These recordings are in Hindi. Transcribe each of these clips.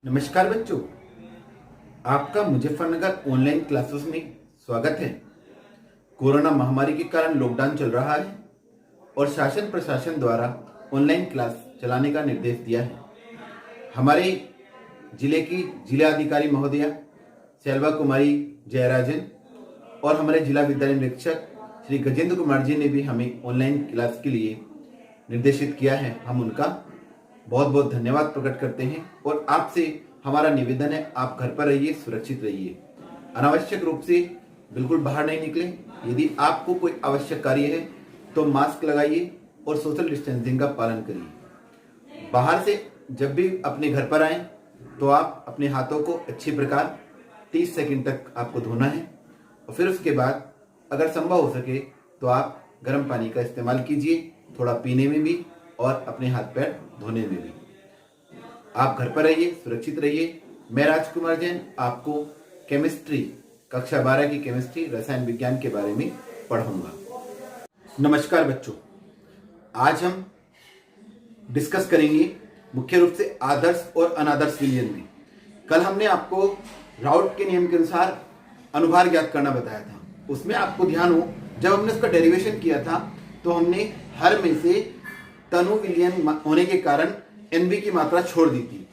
नमस्कार बच्चों, आपका मुजफ्फरनगर ऑनलाइन क्लासेस में स्वागत है। कोरोना महामारी के कारण लॉकडाउन चल रहा है और शासन प्रशासन द्वारा ऑनलाइन क्लास चलाने का निर्देश दिया है। हमारे जिले की जिला अधिकारी महोदया सेल्वा कुमारी जयराजन और हमारे जिला विद्यालय निरीक्षक श्री गजेंद्र कुमार जी ने भी हमें ऑनलाइन क्लास के लिए निर्देशित किया है। हम उनका बहुत बहुत धन्यवाद प्रकट करते हैं और आपसे हमारा निवेदन है, आप घर पर रहिए, सुरक्षित रहिए, अनावश्यक रूप से बिल्कुल बाहर नहीं निकलें। यदि आपको कोई आवश्यक कार्य है तो मास्क लगाइए और सोशल डिस्टेंसिंग का पालन करिए। बाहर से जब भी अपने घर पर आएं तो आप अपने हाथों को अच्छी प्रकार 30 सेकंड तक आपको धोना है और फिर उसके बाद अगर संभव हो सके तो आप गर्म पानी का इस्तेमाल कीजिए, थोड़ा पीने में भी और अपने हाथ पैर धोने में भी। आप घर पर रहिए, सुरक्षित रहिए। मैं राजकुमार जैन आपको केमिस्ट्री कक्षा 12 की केमिस्ट्री रसायन विज्ञान के बारे में पढ़ाऊंगा। नमस्कार बच्चों, आज हम डिस्कस करेंगे मुख्य रूप से आदर्श और अनादर्श विलयन में। कल हमने आपको राउट के नियम के अनुसार अनुभार ज्ञात करना बताया था। उसमें आपको ध्यान हो, जब हमने उसका डेरिवेशन किया था तो हमने हर में से तनु विलयन होने के कारण एनबी की मात्रा छोड़ दी थी।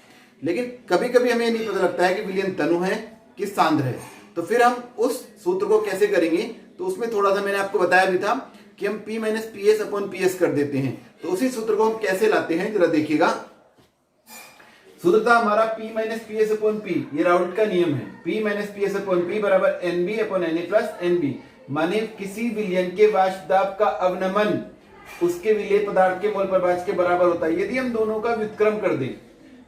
लेकिन कभी कभी हमें नहीं पता लगता है कि विलयन तनु है कि सांद्र है, तो फिर हम उस सूत्र को कैसे करेंगे। तो उसमें थोड़ा सा मैंने आपको बताया भी था कि हम P minus P S upon P S कर देते हैं। तो उसी सूत्र को हम कैसे लाते हैं जरा देखिएगा। सूत्र था हमारा P minus P S upon P, ये राउट का नियम है। P minus P S upon P बराबर N B upon N A plus N B, माने किसी विलयन के वाष्प दाब का अवनमन उसके विलेय पदार्थ के मोल प्रभाज के बराबर होता है। यदि हम दोनों का व्युत्क्रम कर दें,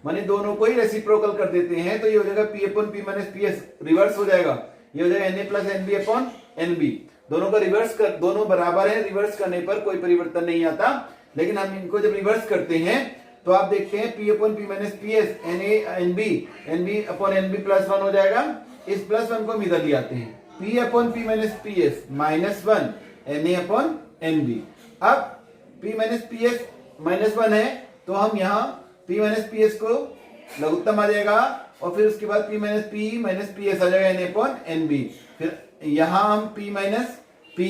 माने दोनों को ही रेसिप्रोकल कर देते हैं, तो ये हो जाएगा P upon P minus P S, reverse हो जाएगा। ये हो जाएगा Na plus N B upon N B. दोनों का रिवर्स कर, दोनों बराबर है, रिवर्स करने पर कोई परिवर्तन नहीं आता। लेकिन हम इनको जब रिवर्स करते हैं तो आप देखते हैं P upon P minus P S Na N B, N B upon N B plus 1 हो जाएगा। इस प्लस 1 को हम इधर ले आते हैं, P upon P minus P S minus 1 Na upon N B. अब P minus P S minus 1 है तो हम यहाँ P माइनस पी एस को लघुत्तम आ जाएगा और फिर उसके बाद P माइनस पी एस आ जाएगा Na अपॉन एनबी। फिर यहाँ हम P माइनस P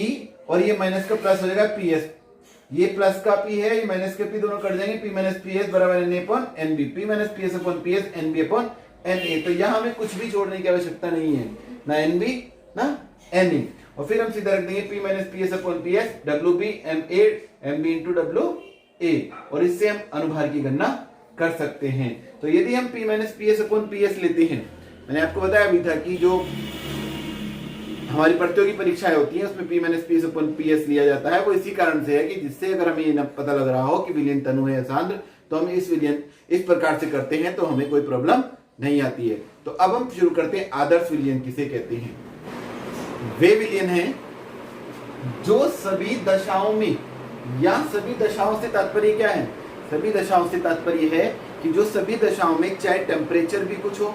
और ये माइनस का प्लस हो जाएगा पी एस, ये प्लस का P है, ये माइनस का P, दोनों कट जाएंगे। P माइनस पी एस बराबर Na upon N B, P minus P S upon P S N B upon Na। तो यहाँ हमें कुछ भी छोड़ने की आवश्यकता नहीं है, ना एनबी ना Na। और फिर हम सीधा रख देंगे P minus P S upon P S W B M A M B into W A, और इससे हम अनुभार की गणना कर सकते हैं। तो यदि हम P minus P S upon P S लेते हैं, मैंने आपको बताया भी था कि जो हमारी प्रतियोगी परीक्षाएं होती हैं उसमें P minus P S upon P S लिया जाता है। वो इसी कारण से है कि जिससे अगर हमें ये पता लग रहा हो कि विलयन तनु है या सांद्र, तो हम इस विलयन इस प्रकार से करते हैं तो हमें कोई प्रॉब्लम नहीं आती है। तो अब हम शुरू करते हैं आदर्श विलयन किसे कहते हैं। वे विलयन हैं जो सभी दशाओं में, या सभी दशाओं से तात्पर्य क्या है, सभी दशाओं से तात्पर्य है कि जो सभी दशाओं में चाहे टेम्परेचर भी कुछ हो,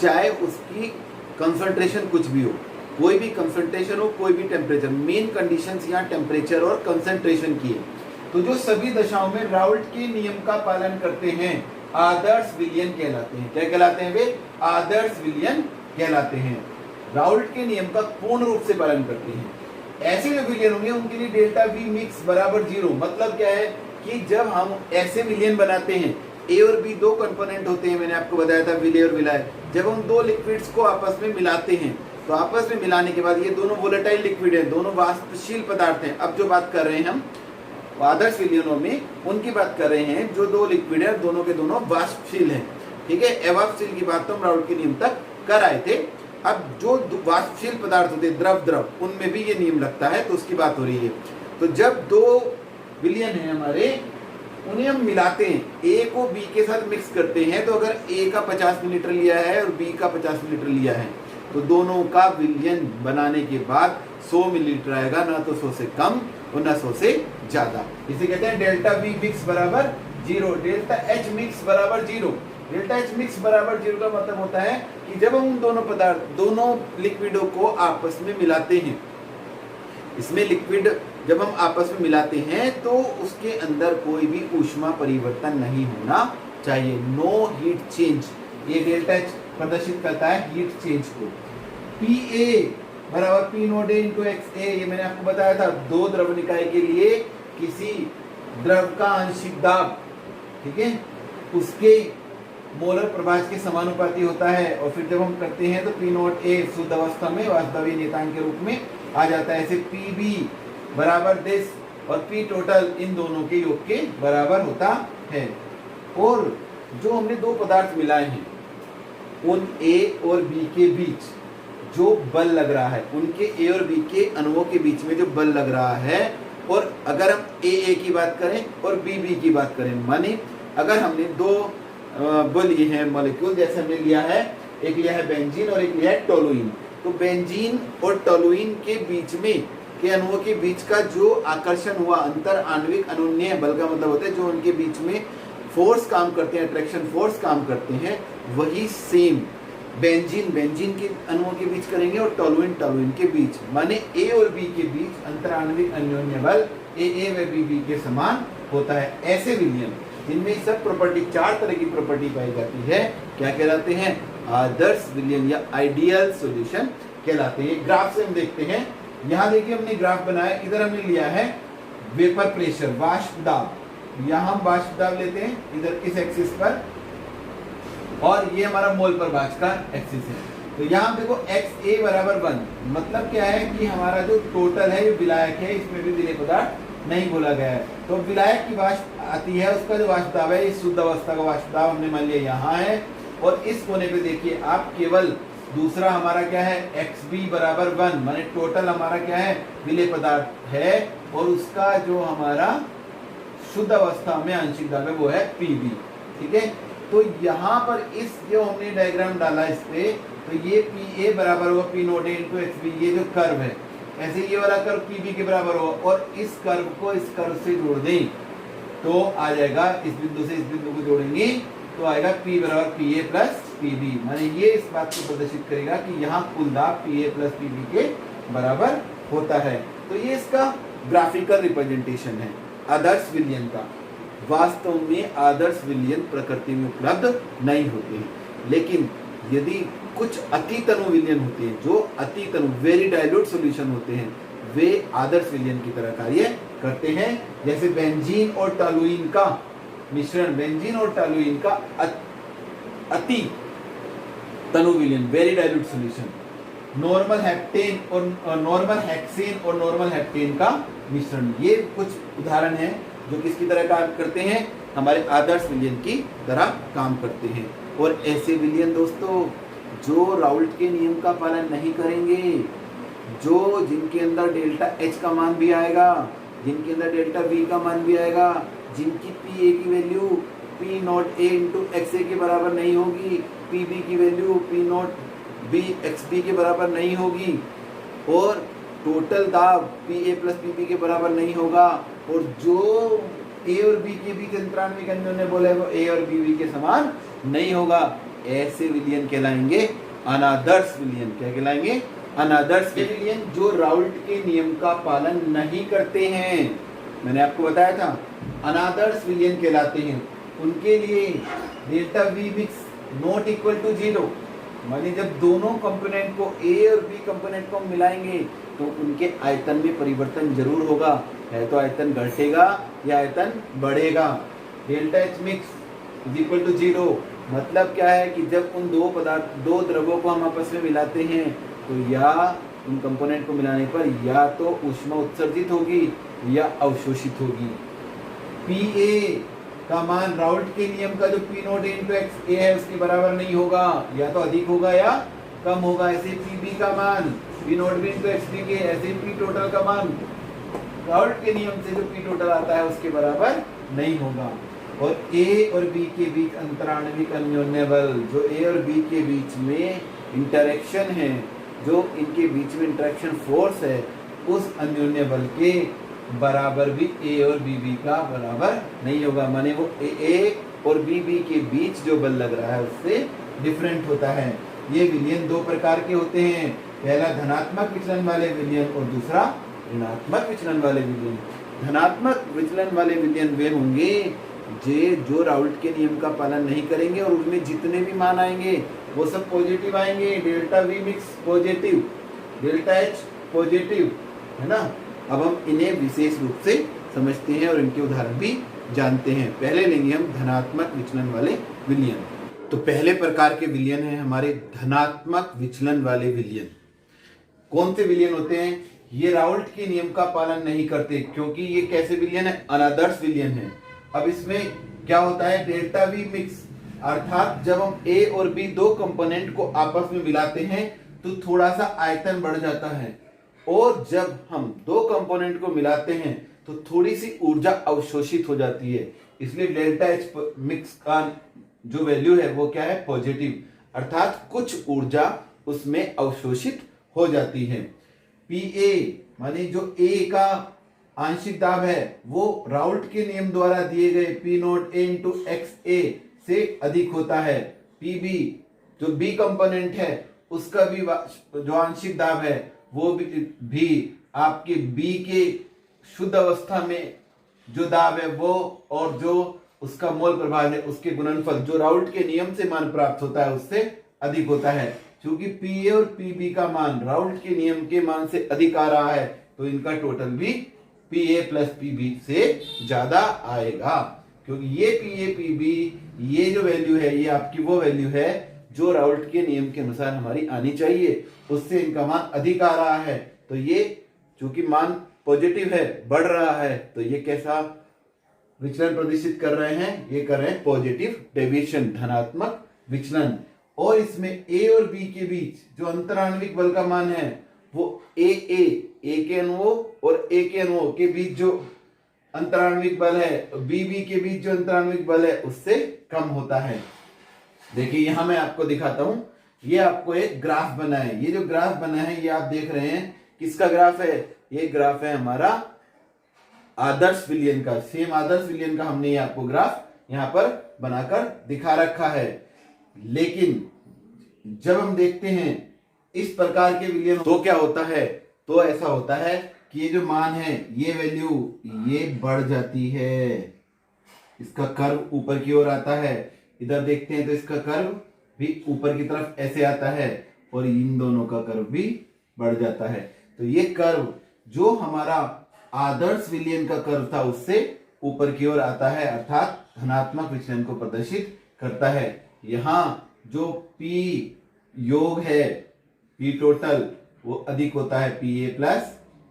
चाहे उसकी कंसंट्रेशन कुछ भी हो, कोई भी कंसंट्रेशन हो, कोई भी टेम्परेचर, मेन कंडीशंस यहाँ टेम्परेचर और कंसंट्रेशन की है। तो जो सभी दशाओं में राउल्ट के नियम का पालन करते हैं आदर्श विलयन कहलाते हैं। क्या कहलाते हैं वे? आदर्श विलयन कहलाते हैं। राउल्ट के नियम का पूर्ण रूप से पालन करते हैं। ऐसे जो विलयन होंगे उनके लिए डेल्टा वी मिक्स बराबर 0। मतलब क्या है कि जब हम ऐसे विलयन बनाते हैं, ए और बी दो कंपोनेंट होते हैं, मैंने आपको बताया था विलेय और विलाय। जब हम दो लिक्विड्स को आपस में मिलाते हैं तो आपस में मिलाने के बाद ये दोनों वोलेटाइल लिक्विड है, दोनों वाष्पशील पदार्थ हैं। अब जो बात कर रहे हैं हम आदर्श विलयनों में, उनकी बात कर रहे हैं जो दो लिक्विड है, दोनों के दोनों वाष्पशील हैं। ठीक है, अवाष्पशील की बात तो हम राउल्ट के नियम तक कर आए थे। अब जो वाष्पशील पदार्थ होते हैं, द्रव, उनमें भी ये नियम लगता है, तो उसकी बात हो रही है। तो जब दो विलयन है हमारे, उन्हें हम मिलाते हैं, ए को बी के साथ मिक्स करते हैं, तो अगर ए का 50 मिलीलीटर लिया है और बी का 50 मिलीलीटर लिया है, तो दोनों का विलयन बनाने के बाद 100 मिलीलीटर आएगा, ना तो 100 से कम और ना 100 से ज्यादा। इसे कहते हैं डेल्टा वी मिक्स बराबर 0, डेल्टा एच मिक्स बराबर 0। डेल्टा एच मिक्स बराबर 0 का मतलब होता है कि जब हम दोनों पदार्थ, दोनों लिक्विडों को आपस में मिलाते हैं, इसमें लिक्विड जब हम आपस में मिलाते हैं तो उसके अंदर कोई भी ऊष्मा परिवर्तन नहीं होना चाहिए, नो हीट चेंज। ये डेल्टा एच प्रदर्शित करता है हीट चेंज को। पी ए बराबर P naught A into X A, ये मैंने आपको बताया था दो द्रव निकाय के लिए किसी द्रव का आंशिक दाब, ठीक है, उसके मोलर प्रभाज के समानुपाती होता है। और फिर जब हम करते हैं तो पी नोट ए शुद्ध अवस्था में वास्तविक नियतांक के रूप में आ जाता है। ऐसे पी बी बराबर दिस और पी टोटल इन दोनों के योग के बराबर होता है। और जो हमने दो पदार्थ मिलाए हैं उन ए और बी के बीच जो बल लग रहा है, उनके ए और बी के अणुओं के बीच में जो बल लग रहा है, और अगर हम ए की बात करें और बी की बात करें, माने अगर हमने दो बल लिए हैं मॉलिक्यूल, जैसे हमने लिया है, एक लिया है बेंजीन और एक लिया है टोलुइन, तो बेंजीन और टोलुइन के बीच में के अणुओं के बीच का जो आकर्षण हुआ, अंतर आणविक अनुन्नय बल का मतलब होता है जो उनके बीच में फोर्स काम करते हैं, अट्रैक्शन फोर्स काम करते हैं, वही सेम बेंजीन के अणुओं के बीच करेंगे और टोलुइन के बीच, माने ए और बी के बीच अंतर आणविक अन्योन्य बल ए व बी के समान होता है। ऐसे विलयन जिनमें सब प्रॉपर्टी, चार तरह की प्रॉपर्टी पाई जाती है, क्या कहलाते हैं? आदर्श विलयन या आइडियल सॉल्यूशन कहलाते हैं। ग्राफ से हम देखते हैं, यहाँ देखिए हमने ग्राफ बनाया, इधर हमने लिया है वेपर प्रेशर, वाष्प दाब, यहाँ हम वाष्प दाब लेते हैं इधर इस एक्सिस पर, और ये हमारा मोल प्रभाज का एक्सिस है। तो यहाँ देखो एक्स ए बराबर 1, मतलब क्या है कि हमारा जो टोटल है ये विलायक है, इसमें भी विलेय पदार्थ नहीं बोला गया है। तो विलायक की वाष्प आती है, उसका जो वाष्प दाब है, इस शुद्ध अवस्था का वाष्प दाब हमने मान लिया यहाँ है, और इस कोने पे देखिए आप केवल दूसरा हमारा क्या है, एक्स बी बराबर 1, माने टोटल हमारा क्या है, विलेय पदार्थ है, और उसका जो हमारा शुद्ध अवस्था में आंशिक दाब है वो है पीबी, ठीक है। तो यहाँ पर इस जो हमने डायग्राम डाला इस पे, तो ये पी ए बराबर होगा P naught A into X B, ये जो कर्व है, ऐसे ये वाला कर्व पी बी के बराबर होगा, और इस कर्व को इस कर्व से जोड़ दें तो आ जाएगा, इस बिंदु से इस बिंदु को जोड़ेंगे तो आएगा P बराबर P A plus P B, माने ये इस बात को प्रदर्शित करेगा कि यहाँ कुल दाब P A plus P B के बराबर होता है। तो ये इसका ग्राफिकल रिप्रेजेंटेशन है आदर्श विलयन का। वास्तव में आदर्श विलयन प्रकृति में उपलब्ध नहीं होते हैं, लेकिन यदि कुछ अति तनु विलयन होते हैं, जो अति तनु वेरी डाइल्यूट सॉल्यूशन होते हैं, वे आदर्श विलयन की तरह कार्य करते हैं। जैसे बेंजीन और टोलुइन का मिश्रण, बेंजीन और टोलुइन का अति तनु विलयन very dilute solution, normal heptane और नॉर्मल हेक्सेन और नॉर्मल हेप्टेन का मिश्रण, ये कुछ उदाहरण हैं जो किसकी तरह काम करते हैं, हमारे आदर्श विलयन की तरह काम करते हैं। और ऐसे विलयन दोस्तों जो राउल्ट के नियम का पालन नहीं करेंगे, जो जिनके अंदर डेल्टा एच का मान भी आएगा, जिनके अंदर डेल्टा वी का मान भी आएगा, जिनकी पी ए की value P naught A into X A के बराबर नहीं होगी, पी बी की value P naught B X B के बराबर नहीं होगी, और टोटल दाब P A plus P B के बराबर नहीं होगा, और जो ए और बी के बीच अंतरान्विक अन्योन्य बल है वो ए और बी के समान नहीं होगा। ऐसे विलयन कहलाएंगे अनादर्श विलयन। क्या कहलाएंगे? अनादर्श विलयन जो राउल्ट के नियम का पालन नहीं करते हैं, मैंने आपको बताया था अनादर्श विलयन कहलाते हैं। उनके लिए delta V mix not equal to 0, माने जब दोनों कंपोनेंट को ए और बी कंपोनेंट को मिलाएंगे तो उनके आयतन में परिवर्तन जरूर होगा, है तो आयतन घटेगा या आयतन बढ़ेगा। Delta H mix is equal to 0, मतलब क्या है कि जब उन दो द्रवों को हम आपस में मिलाते हैं तो या उन कंपोनेंट को मिलाने पर या तो ऊष्मा उत्सर्जित होगी या अवशोषित होगी। पी ए का मान राउल्ट के नियम का जो पी नोट इंटू एक्स ए है उसके बराबर नहीं होगा, या तो अधिक होगा या कम होगा। ऐसे पी बी का मान P note B into X B के, ऐसे पी टोटल का मान राउल्ट के नियम से जो पी टोटल आता है उसके बराबर नहीं होगा। और ए और बी के बीच अंतराण्विक अन्योन्य बल, जो ए और बी के बीच में इंटरेक्शन है, जो इनके बीच में इंटरेक्शन फोर्स है, उस अन्योन्य बल के बराबर भी ए और बी का बराबर नहीं होगा, माने वो ए और बी के बीच जो बल लग रहा है उससे डिफरेंट होता है। ये विलयन दो प्रकार के होते हैं, पहला धनात्मक विचलन वाले विलयन और दूसरा ऋणात्मक विचलन वाले विलयन। धनात्मक विचलन वाले विलयन वे होंगे जे जो राउल्ट के नियम का पालन नहीं करेंगे और उनमें जितने भी मान आएंगे वो सब पॉजिटिव आएंगे। Delta V mix positive, delta H positive, है ना। अब हम इन्हें विशेष रूप से समझते हैं और इनके उदाहरण भी जानते हैं। पहले लेंगे हम धनात्मक विचलन वाले विलयन। तो पहले प्रकार के विलयन है हमारे धनात्मक विचलन वाले विलयन। कौन से विलयन होते हैं? ये राउल्ट के नियम का पालन नहीं करते, क्योंकि ये कैसे विलयन है? अनादर्श विलयन है। अब इसमें क्या होता है? डेल्टा वी मिक्स, अर्थात जब हम ए और बी दो कंपोनेंट को आपस में मिलाते हैं तो थोड़ा सा आयतन बढ़ जाता है, और जब हम दो कंपोनेंट को मिलाते हैं तो थोड़ी सी ऊर्जा अवशोषित हो जाती है। इसलिए डेल्टा एच मिक्स का जो वैल्यू है वो क्या है? पॉजिटिव, अर्थात कुछ ऊर्जा उसमें अवशोषित हो जाती है। पी ए माने जो ए का आंशिक दाब है वो राउल्ट के नियम द्वारा दिए गए P naught A into X A से अधिक होता है। पी बी जो बी कंपोनेंट है उसका भी जो आंशिक दाब है वो भी आपके बी के शुद्ध अवस्था में जो दाब है वो और जो उसका मोल प्रभाव है उसके गुणनफल जो राउल्ट के नियम से मान प्राप्त होता है उससे अधिक होता है। क्योंकि पी ए और पी बी का मान राउल्ट के नियम के मान से अधिक आ रहा है तो इनका टोटल भी P A plus P B से ज्यादा आएगा। क्योंकि ये पी ए पी बी ये जो वैल्यू है ये आपकी वो वैल्यू है जो राउल्ट के नियम के अनुसार हमारी आनी चाहिए, उससे इनका मान अधिक आ रहा है। तो ये चूंकि मान पॉजिटिव है, बढ़ रहा है, तो ये कैसा विचलन प्रदर्शित कर रहे हैं? ये कर रहे हैं पॉजिटिव डेविएशन, धनात्मक विचलन। और इसमें ए और बी के बीच जो अंतराण्विक बल का मान है वो ए के अनुओं और ए के अनुओं के बीच जो अंतराण्विक बल है, बी के बीच जो अंतराण्विक बल है उससे कम होता है। देखिए यहां मैं आपको दिखाता हूं, ये आपको एक ग्राफ बना है। ये जो ग्राफ बना है ये आप देख रहे हैं, किसका ग्राफ है? ये ग्राफ है हमारा आदर्श विलयन का। सेम आदर्श विलयन का हमने ये आपको ग्राफ यहां पर बनाकर दिखा रखा है। लेकिन जब हम देखते हैं इस प्रकार के विलयन तो क्या होता है? तो ऐसा होता है कि ये जो मान है ये वैल्यू ये बढ़ जाती है, इसका कर्व ऊपर की ओर आता है। इधर देखते हैं तो इसका कर्व भी ऊपर की तरफ ऐसे आता है और इन दोनों का कर्व भी बढ़ जाता है। तो ये कर्व जो हमारा आदर्श विलयन का कर्व था उससे ऊपर की ओर आता है, अर्थात धनात्मक विचलन को प्रदर्शित करता है। यहां जो P योग है, P टोटल, वो अधिक होता है P A plus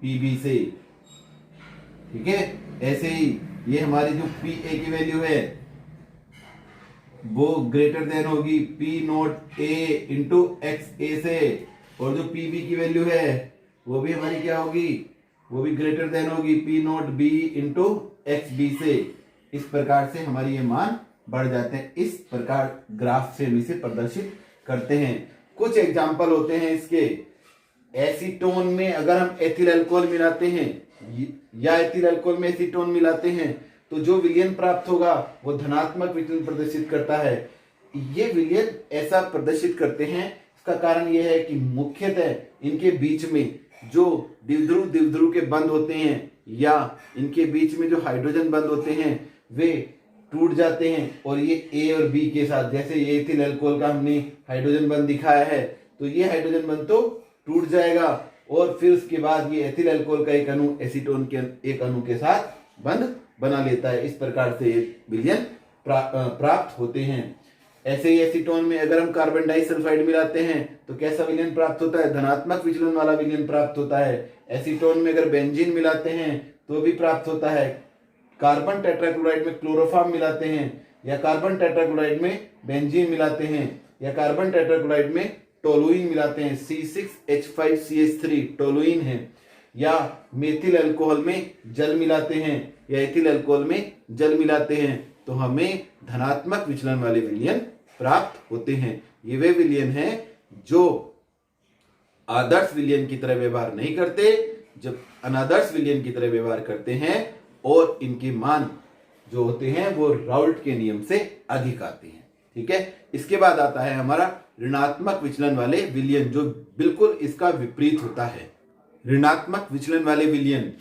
P B से। ठीक है, ऐसे ही ये हमारी जो पी ए की वैल्यू है वो ग्रेटर देन होगी P naught A into X A से, और जो पी बी की वैल्यू है वो भी हमारी क्या होगी? वो भी ग्रेटर देन होगी P note B into X B से। इस प्रकार से हमारी ये मान बढ़ जाते हैं। इस प्रकार ग्राफ से हम इसे प्रदर्शित करते हैं। कुछ एग्जाम्पल होते हैं इसके। एसीटोन में अगर हम एथिल अल्कोहल मिलाते हैं या एथिल अल्कोहल में एसीटोन मिलाते हैं तो जो विलयन प्राप्त होगा वो धनात्मक विचलन प्रदर्शित करता है। ये विलयन ऐसा प्रदर्शित करते हैं, इसका कारण यह है कि मुख्यतः इनके बीच में जो द्विध्रुव के बंध होते हैं या इनके बीच में जो हाइड्रोजन बंध होते हैं वे टूट जाते हैं, और ये ए और बी के साथ, जैसे ये एथिल अल्कोहल का हमने हाइड्रोजन बंध दिखाया है, तो ये हाइड्रोजन बंध तो टूट जाएगा और फिर उसके बाद ये एथिल अल्कोहल का एक अणु एसीटोन के एक अणु के साथ बंध बना लेता है। इस प्रकार से ये विलयन प्राप्त होते हैं। ऐसे ही एसीटोन में अगर हम कार्बन डाइसल्फाइड मिलाते हैं तो कैसा विलयन प्राप्त होता है? धनात्मक विचलन वाला विलयन प्राप्त होता है। एसीटोन में अगर बेंजीन मिलाते हैं तो भी प्राप्त होता है। कार्बन टेट्राक्लोराइड में क्लोरोफॉर्म मिलाते हैं या कार्बन टेट्राक्लोराइड में बेंजीन मिलाते हैं या कार्बन टेट्राक्लोराइड में टोलुइन मिलाते हैं, C6H5CH3 टोलुइन है, या मेथिल अल्कोहल में जल मिलाते हैं या एथिल अल्कोहल में जल मिलाते हैं, तो हमें धनात्मक विचलन वाले विलयन प्राप्त होते हैं। ये वे विलयन हैं जो आदर्श विलयन की तरह व्यवहार नहीं करते, जब अनादर्श विलयन की तरह व्यवहार करते हैं और इनके मान जो होते हैं वो राउल्ट के नियम से अधिक आते हैं। ठीक है, इसके बाद आता है हमारा ऋणात्मक विचलन वाले विलयन, जो बिल्कुल इसका विपरीत होता है। ऋणात्मक विचलन वाले विलयन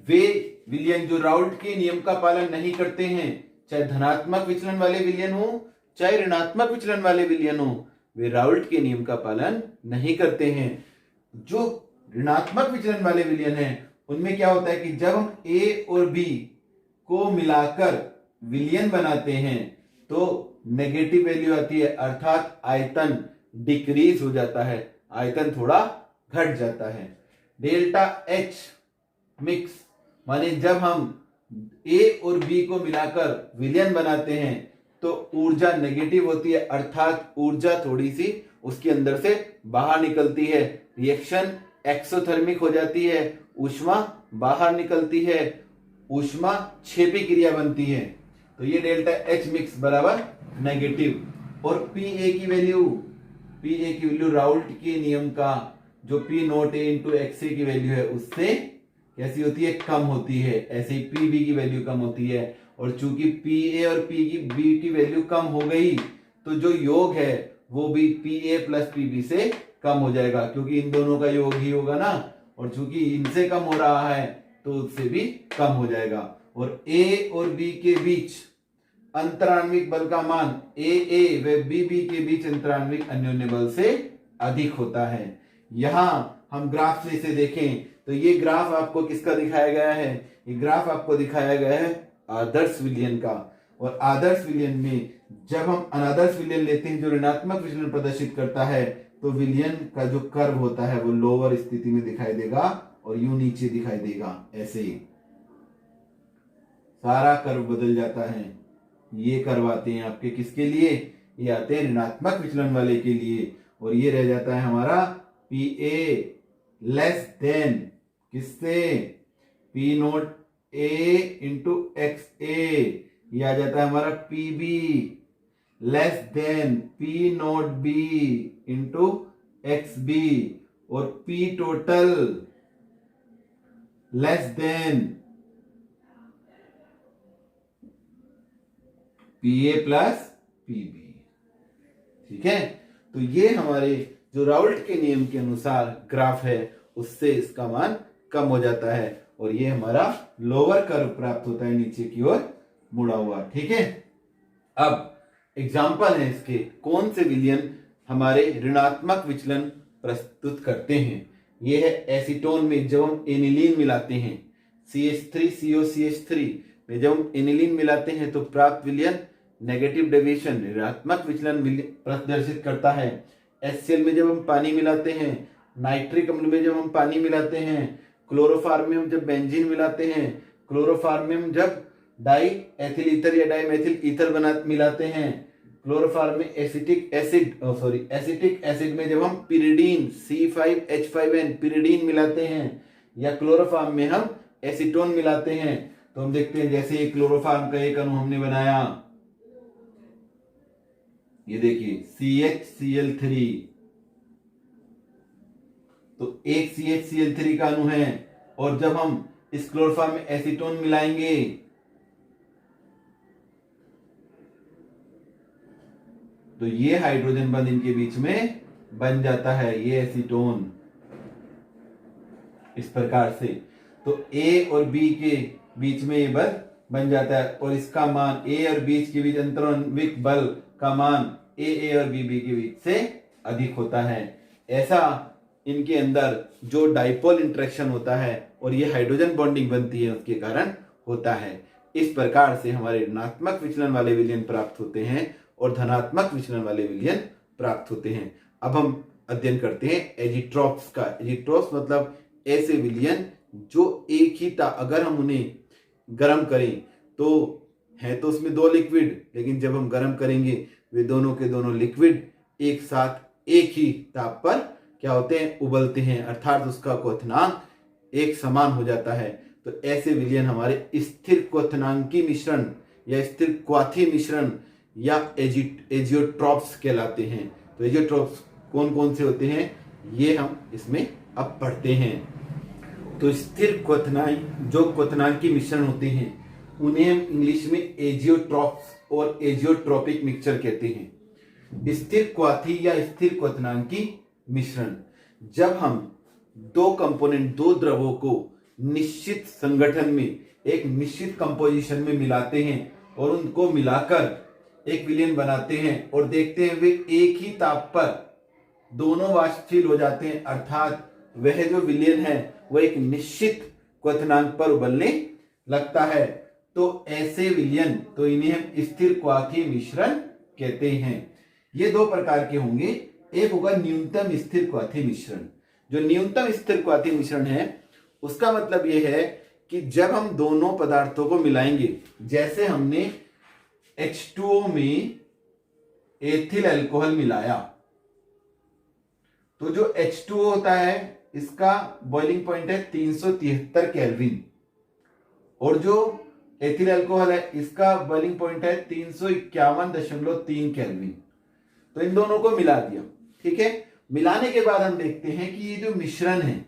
वे विलयन जो राउल्ट के नियम का पालन नहीं करते हैं, चाहे धनात्मक विचलन वाले विलयन हो चाहे ऋणात्मक विचलन वाले विलयन हो, वे राउल्ट के नियम का पालन नहीं करते हैं। जो ऋणात्मक विचलन वाले विलयन है उनमें क्या होता है कि जब हम ए और बी को मिलाकर विलयन बनाते हैं तो नेगेटिव वैल्यू आती है, अर्थात आयतन डिक्रीज हो जाता है, आयतन थोड़ा घट जाता है। डेल्टा एच मिक्स माने जब हम ए और बी को मिलाकर विलयन बनाते हैं तो ऊर्जा नेगेटिव होती है, अर्थात ऊर्जा थोड़ी सी उसके अंदर से बाहर निकलती है, रिएक्शन एक्सोथर्मिक हो जाती है, ऊष्मा बाहर निकलती है, ऊष्मा क्षेपी क्रिया बनती है। तो ये डेल्टा एच मिक्स बराबर नेगेटिव। और पी ए की वैल्यू राउल्ट के नियम का जो P naught A into X A की वैल्यू है उससे कैसी होती है, कम होती है। ऐसे ही पी बी की वैल्यू कम होती है, और चूंकि पी ए और पी बी की वैल्यू कम हो गई तो जो योग है वो भी P A plus P B से कम हो जाएगा, क्योंकि इन दोनों का योग ही होगा ना, और चूंकि इनसे कम हो रहा है तो उससे भी कम हो जाएगा। और ए और बी के बीच अंतराण्विक बल का मान ए व बी के बीच अंतराण्विक अन्योन्य बल से अधिक होता है। यहां हम ग्राफ से इसे देखें तो ये ग्राफ आपको किसका दिखाया गया है, ये ग्राफ आपको दिखाया गया है आदर्श विलयन का। और आदर्श विलयन में जब हम अनादर्श विलयन लेते हैं जो ऋणात्मक विचलन प्रदर्शित करता है तो विलयन का जो कर्व होता है वो लोअर स्थिति में दिखाई देगा और यूं नीचे दिखाई देगा। ऐसे ही सारा कर्व बदल जाता है। ये कर्व आते हैं आपके किसके लिए, ये आते हैं ऋणात्मक विचलन वाले के लिए। और ये रह जाता है हमारा पी ए लेस देन किससे, P naught A into X A. ये आ जाता है हमारा P B less than P note B into X B. और P total less than P A plus P B. ठीक है, तो ये हमारे जो राउल्ट के नियम के अनुसार ग्राफ है उससे इसका मान कम हो जाता है और ये हमारा लोअर कर्व प्राप्त होता है नीचे की ओर मुड़ा हुआ। ठीक है, अब एग्जाम्पल है इसके, कौन से विलयन हमारे ऋणात्मक विचलन प्रस्तुत करते हैं। ये है एसीटोन में जब हम एनिलीन मिलाते हैं, CH3COCH3 में जब हम एनिलीन मिलाते हैं तो प्राप्त विलयन नेगेटिव डेविएशन ऋणात्मक विचलन प्रदर्शित करता है। HCl में जब हम पानी मिलाते हैं, नाइट्रिक अम्ल में जब हम पानी मिलाते हैं, क्लोरोफार्म में हम जब बेंजीन मिलाते हैं, क्लोरोफार्म में हम जब डाई एथिल ईथर या डाई मेथिल ईथर मिलाते हैं, क्लोरोफार्म में एसिटिक एसिड में जब हम पिरिडीन C5H5N पिरिडीन मिलाते हैं, या क्लोरोफार्म में हम एसीटोन मिलाते हैं, तो हम देखते हैं जैसे क्लोरोफार्म का एक अणु हमने बनाया, ये देखिए CHCl3, तो एक CHCl3 का अणु है, और जब हम इस क्लोरोफार्म में एसीटोन मिलाएंगे तो ये हाइड्रोजन बंध इनके बीच में बन जाता है, ये एसीटोन इस प्रकार से। तो A और B के बीच में ये बल बन जाता है और इसका मान A और B के बीच अंतराण्विक बल का मान A और B के बीच से अधिक होता है। ऐसा इनके अंदर जो डाइपोल इंटरेक्शन होता है और ये हाइड्रोजन बॉन्डिंग बनती है उसके कारण होता है। इस प्रकार से हमारे ऋणात्मक विचलन वाले विलयन प्राप्त होते हैं और धनात्मक विचलन वाले विलयन प्राप्त होते हैं। अब हम अध्ययन करते हैं एजिट्रॉप्स का। एजिट्रॉप्स मतलब ऐसे विलयन जो एक ही अगर हम उन्हें गर्म करें तो है तो उसमें दो लिक्विड, लेकिन जब हम गर्म करेंगे वे दोनों के दोनों लिक्विड एक साथ एक ही ताप पर क्या होते हैं, उबलते हैं, अर्थात उसका क्वथनांक एक समान हो जाता है। तो ऐसे विलयन हमारे स्थिर क्वथनांकी मिश्रण या स्थिर क्वाथी मिश्रण या एजियोट्रॉप्स कहलाते हैं। तो एजियोट्रॉप्स कौन कौन से होते हैं ये हम इसमें अब पढ़ते हैं। तो स्थिर जो क्वथनांकी मिश्रण होते हैं उन्हें हम इंग्लिश में एजियोट्रॉप्स और एजियोट्रोपिक मिक्सचर कहते हैं। स्थिर क्वाथी या स्थिर क्वथनांकी मिश्रण, जब हम दो द्रवों को निश्चित संगठन में एक निश्चित कंपोजिशन में मिलाते हैं और उनको मिलाकर एक विलयन बनाते हैं और देखते हैं वे एक ही ताप पर दोनों वाष्पशील हो जाते हैं, अर्थात वह जो विलयन है वह एक निश्चित क्वथनांक पर उबलने लगता है। तो ऐसे विलयन, तो इन्हें हम स्थिर क्वाथी मिश्रण कहते हैं। ये दो प्रकार के होंगे, एक होगा न्यूनतम स्थिर क्वाथी मिश्रण। जो न्यूनतम स्थिर क्वाथी मिश्रण है उसका मतलब यह है कि जब हम दोनों पदार्थों को मिलाएंगे, जैसे हमने H2O में एथिल अल्कोहल मिलाया, तो जो H2O होता है इसका बॉइलिंग पॉइंट है 373 केल्विन, और जो एथिल अल्कोहल है इसका बॉइलिंग पॉइंट है 351.3 केल्विन। तो इन दोनों को मिला दिया, ठीक है। मिलाने के बाद हम देखते हैं कि ये जो मिश्रण है,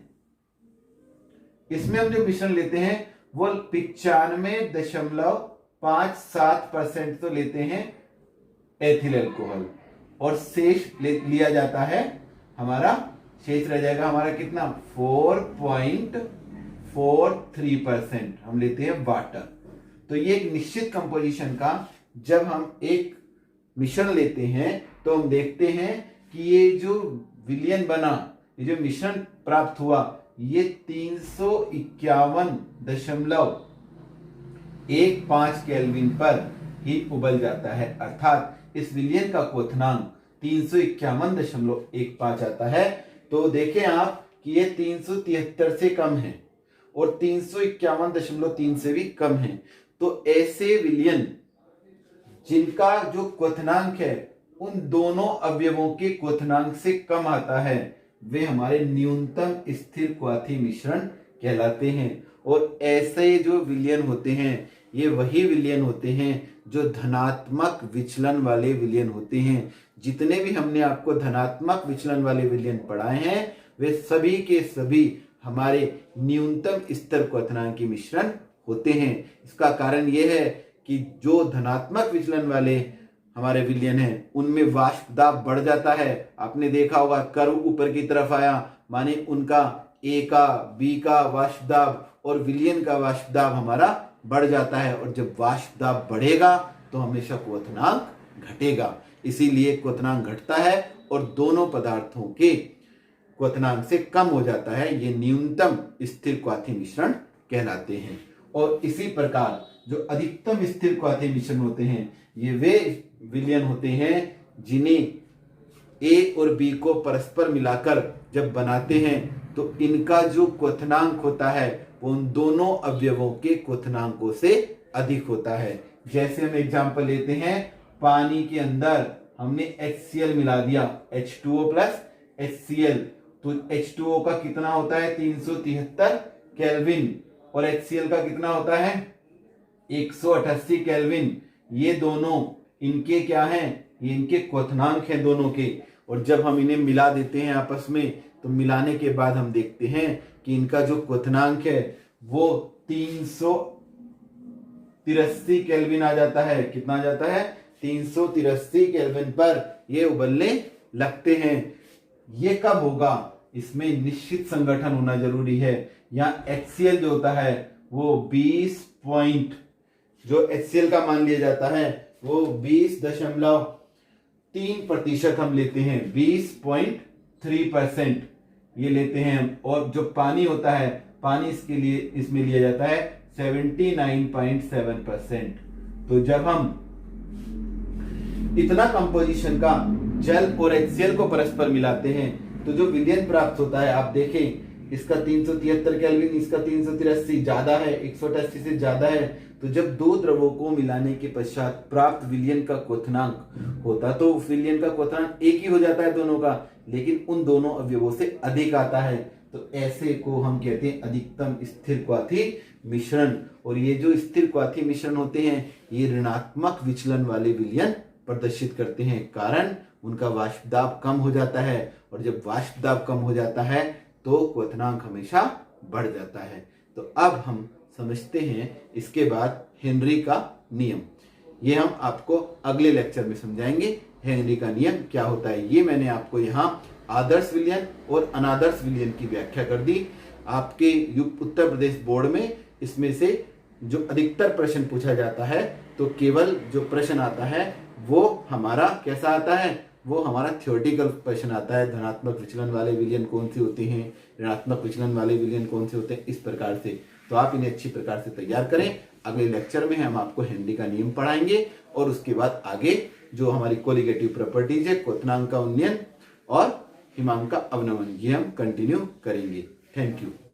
इसमें हम जो मिश्रण लेते हैं वो 95.57% तो लेते हैं एथिल अल्कोहल, और शेष लिया जाता है हमारा, शेष रह जाएगा हमारा कितना 4.43% हम लेते हैं वाटर। तो ये एक निश्चित कंपोजिशन का जब हम एक मिश्रण लेते हैं तो हम देखते हैं कि ये जो विलयन बना, ये जो मिश्रण प्राप्त हुआ, ये 351.15 केल्विन पर ही उबल जाता है, अर्थात इस विलयन का क्वथनांक 351.15 आता है। तो देखें आप कि ये 373 से कम है और 351.3 से भी कम है। तो ऐसे विलयन जिनका जो क्वथनांक है उन दोनों अवयवों के क्वथनांक से कम आता है, वे हमारे न्यूनतम स्थिर क्वाथी मिश्रण कहलाते हैं। और ऐसे जो विलयन होते हैं ये वही विलयन होते हैं जो धनात्मक विचलन वाले विलयन होते हैं। जितने भी हमने आपको धनात्मक विचलन वाले विलयन पढ़ाए हैं वे सभी के सभी हमारे न्यूनतम स्तर क्वथनांक के मिश्रण होते हैं। इसका कारण यह है कि जो धनात्मक विचलन वाले हमारे विलयन हैं उनमें वाष्प दाब बढ़ जाता है। आपने देखा होगा कर्व ऊपर की तरफ आया माने उनका ए का, बी का वाष्प दाब और विलयन का वाष्प दाब हमारा बढ़ जाता है, और जब वाष्प दाब बढ़ेगा तो हमेशा क्वथनांक घटेगा। इसीलिए क्वथनांक घटता है और दोनों पदार्थों के क्वथनांक से कम हो जाता है। ये न्यूनतम स्थिर क्वाथी मिश्रण कहलाते हैं। और इसी प्रकार जो अधिकतम स्थिर क्वाथी मिश्रण होते हैं ये वे विलयन होते हैं जिन्हें ए और बी को परस्पर मिलाकर जब बनाते हैं तो इनका जो क्वथनांक होता है वो उन दोनों अवयवों के क्वथनांकों से अधिक होता है। जैसे हम एग्जांपल लेते हैं, पानी के अंदर हमने HCl मिला दिया, H2O प्लस HCl, तो H2O का कितना होता है 373 केल्विन और HCl का कितना होता है 188 केल्विन। ये दोनों इनके क्या हैं, ये इनके क्वथनांक हैं दोनों के। और जब हम इन्हें मिला देते हैं आपस में तो मिलाने के बाद हम देखते हैं कि इनका जो क्वथनांक है वो 383 केल्विन आ जाता है। कितना आ जाता है 383 केल्विन पर ये उबलने लगते हैं। ये कब होगा, इसमें निश्चित संगठन होना जरूरी है। यहाँ HCl जो होता है वो 20 पॉइंट, जो HCl का मान लिया जाता है वो 20.3% हम लेते हैं, 20.3% ये लेते हैं। और जो पानी होता है, पानी इसके लिए इसमें लिया जाता है 79.7%। तो जब हम इतना कंपोजिशन का जल और HCl को परस्पर मिलाते हैं तो जो विलयन प्राप्त होता है, आप देखें इसका 373 केल्विन, इसका 383 ज्यादा है, 188 से ज्यादा है। तो जब दो द्रवों को मिलाने के पश्चात प्राप्त विलयन का क्वथनांक होता तो विलयन का क्वथनांक एक ही हो जाता है दोनों का, लेकिन उन दोनों अवयवों से अधिक आता है। तो ऐसे को हम कहते हैं अधिकतम स्थिर क्वाथी मिश्रण। और ये जो स्थिर क्वाथी मिश्रण होते हैं ये ऋणात्मक विचलन वाले विलयन प्रदर्शित करते हैं, कारण उनका वाष्प दाब कम हो जाता है। और जब वाष्प दाब कम हो जाता है तो क्वथनांक हमेशा बढ़ जाता है। तो अब हम समझते हैं इसके बाद हेनरी का नियम। ये हम आपको अगले लेक्चर में समझाएंगे हेनरी का नियम क्या होता है। ये मैंने आपको यहाँ आदर्श विलयन और अनादर्श विलयन की व्याख्या कर दी। आपके उत्तर प्रदेश बोर्ड में इसमें से जो अधिकतर प्रश्न पूछा जाता है तो केवल जो प्रश्न आता है वो हमारा कैसा आता है, वो हमारा थ्योरेटिकल प्रश्न आता है। धनात्मक विचलन वाले विलयन कौन से होते हैं, ऋणात्मक विचलन वाले विलयन कौन से होते हैं, इस प्रकार से। तो आप इन्हें अच्छी प्रकार से तैयार करें। अगले लेक्चर में हम आपको हेनरी का नियम पढ़ाएंगे और उसके बाद आगे जो हमारी कोलिगेटिव प्रॉपर्टीज है, क्वथनांक का उन्नयन और हिमांक का अवनमन, ये हम कंटिन्यू करेंगे। Thank you.